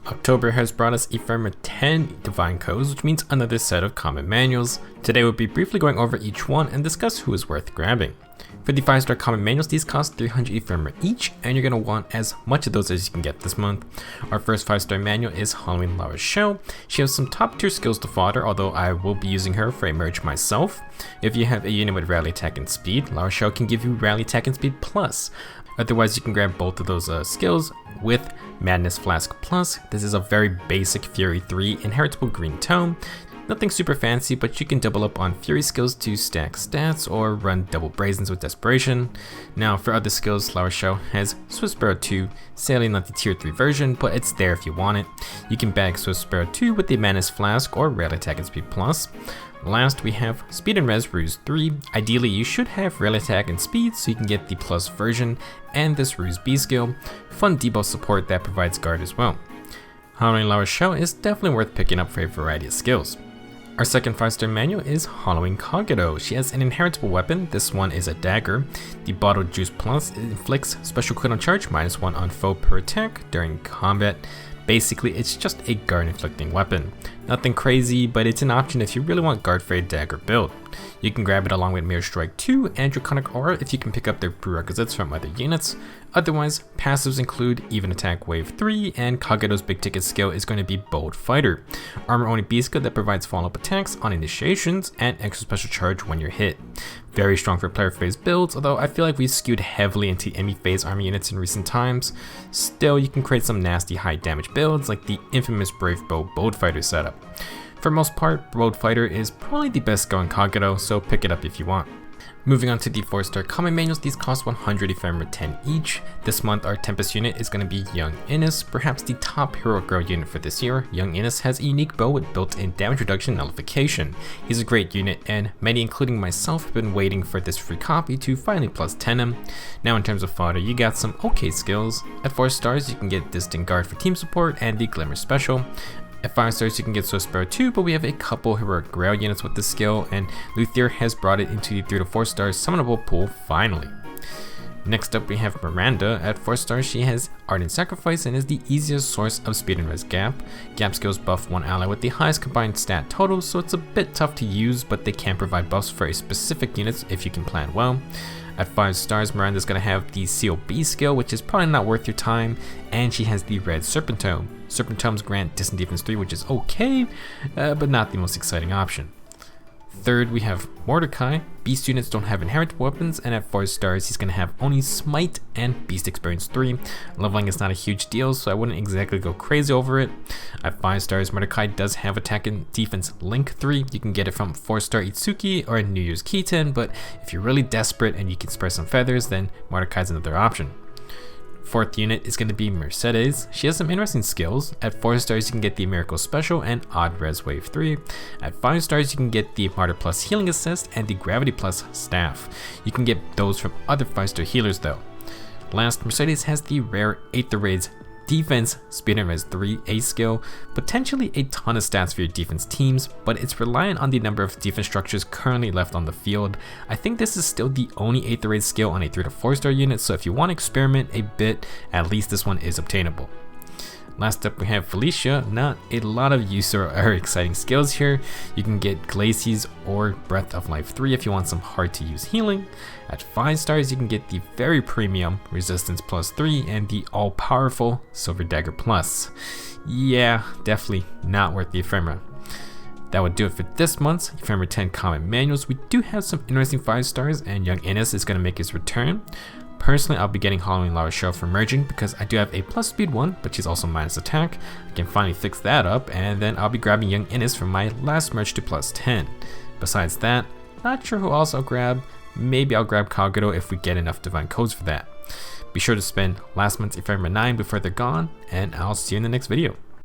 October has brought us Ephemera 10 Divine Codes, which means another set of common manuals. Today we'll be briefly going over each one and discuss who is worth grabbing. For the 5-star common manuals, these cost 300 Ephemera each, and you're going to want as much of those as you can get this month. Our first 5-star manual is Halloween La Rochelle. She has some top tier skills to fodder, although I will be using her for a merge myself. If you have a unit with rally attack and speed, La Rochelle can give you rally attack and speed plus. Otherwise, you can grab both of those skills with Madness Flask Plus. This is a very basic Fury 3 inheritable green tome. Nothing super fancy, but you can double up on Fury skills to stack stats or run double Brazens with Desperation. Now for other skills, La Rochelle has Swift Sparrow 2, sadly not the tier 3 version, but it's there if you want it. You can bag Swift Sparrow 2 with the Madness Flask or Rally Attack and Speed Plus. Last, we have Speed and Res Ruse 3. Ideally, you should have Rally Attack and Speed so you can get the Plus version and this Ruse B skill. Fun debuff support that provides guard as well. Halloween La Rochelle is definitely worth picking up for a variety of skills. Our second 5-star manual is Halloween Kagero. She has an inheritable weapon. This one is a dagger. The Bottled Juice Plus inflicts special crit on charge, -1 on foe per attack during combat. Basically, it's just a guard inflicting weapon. Nothing crazy, but it's an option if you really want guard for a dagger build. You can grab it along with Mirror Strike 2 and Draconic Aura if you can pick up their prerequisites from other units. Otherwise, passives include Even Attack Wave 3, and Kagero's big ticket skill is going to be Bold Fighter. Armor only B skill that provides follow-up attacks on initiations and extra special charge when you're hit. Very strong for player phase builds, although I feel like we've skewed heavily into enemy phase army units in recent times. Still, you can create some nasty high damage builds like the infamous Brave Bow Bold Fighter setup. For most part, Bold Fighter is probably the best skill in Kagero, so pick it up if you want. Moving on to the 4-star common manuals, these cost 100 Ephemera 10 each. This month our Tempest unit is going to be Young Innis, perhaps the top heroic girl unit for this year. Young Innis has a unique bow with built-in damage reduction nullification. He's a great unit, and many including myself have been waiting for this free copy to finally plus 10 him. Now in terms of fodder, you got some okay skills. At 4 stars you can get Distant Guard for team support and the Glimmer special. At 5 stars you can get Swift Sparrow 2, but we have a couple heroic grail units with this skill, and Luthier has brought it into the 3 to 4 stars summonable pool finally. Next up we have Miranda. At 4 stars she has Ardent Sacrifice and is the easiest source of speed and res gap. Gap skills buff one ally with the highest combined stat total, so it's a bit tough to use, but they can provide buffs for a specific units if you can plan well. At 5 stars, Miranda's going to have the COB skill, which is probably not worth your time, and she has the red Serpent Tome. Serpent Tomes grant Distant Defense 3, which is okay, but not the most exciting option. Third, we have Mordecai. Beast units don't have inheritable weapons, and at 4 stars, he's going to have only Smite and Beast Experience 3. Leveling is not a huge deal, so I wouldn't exactly go crazy over it. At 5 stars, Mordecai does have Attack and Defense Link 3. You can get it from 4-star Itsuki or New Year's Keyten, but if you're really desperate and you can spare some feathers, then Mordecai's another option. Fourth unit is going to be Mercedes. She has some interesting skills. At 4 stars you can get the Miracle Special and Odd Res Wave 3. At 5 stars you can get the Martyr Plus Healing Assist and the Gravity Plus Staff. You can get those from other 5-star healers though. Last, Mercedes has the rare Aether Raids Defense Speed and Res 3 A skill, potentially a ton of stats for your defense teams, but it's reliant on the number of defense structures currently left on the field. I think this is still the only Aether Raid skill on a 3 to 4 star unit, so if you want to experiment a bit, at least this one is obtainable. Last up we have Felicia. Not a lot of use or exciting skills here. You can get Glacies or Breath of Life 3 if you want some hard to use healing. At 5 stars you can get the very premium Resistance Plus 3 and the all powerful Silver Dagger Plus. Yeah, definitely not worth the Ephemera. That would do it for this month's Ephemera 10 common manuals. We do have some interesting 5 stars, and Young Innis is going to make his return. Personally, I'll be getting Halloween La Rochelle for merging because I do have a plus speed one, but she's also minus attack. I can finally fix that up, and then I'll be grabbing Young Innis for my last merge to plus 10. Besides that, not sure who else I'll grab. Maybe I'll grab Kagero if we get enough Divine Codes for that. Be sure to spend last month's Ephemera 9 before they're gone, and I'll see you in the next video.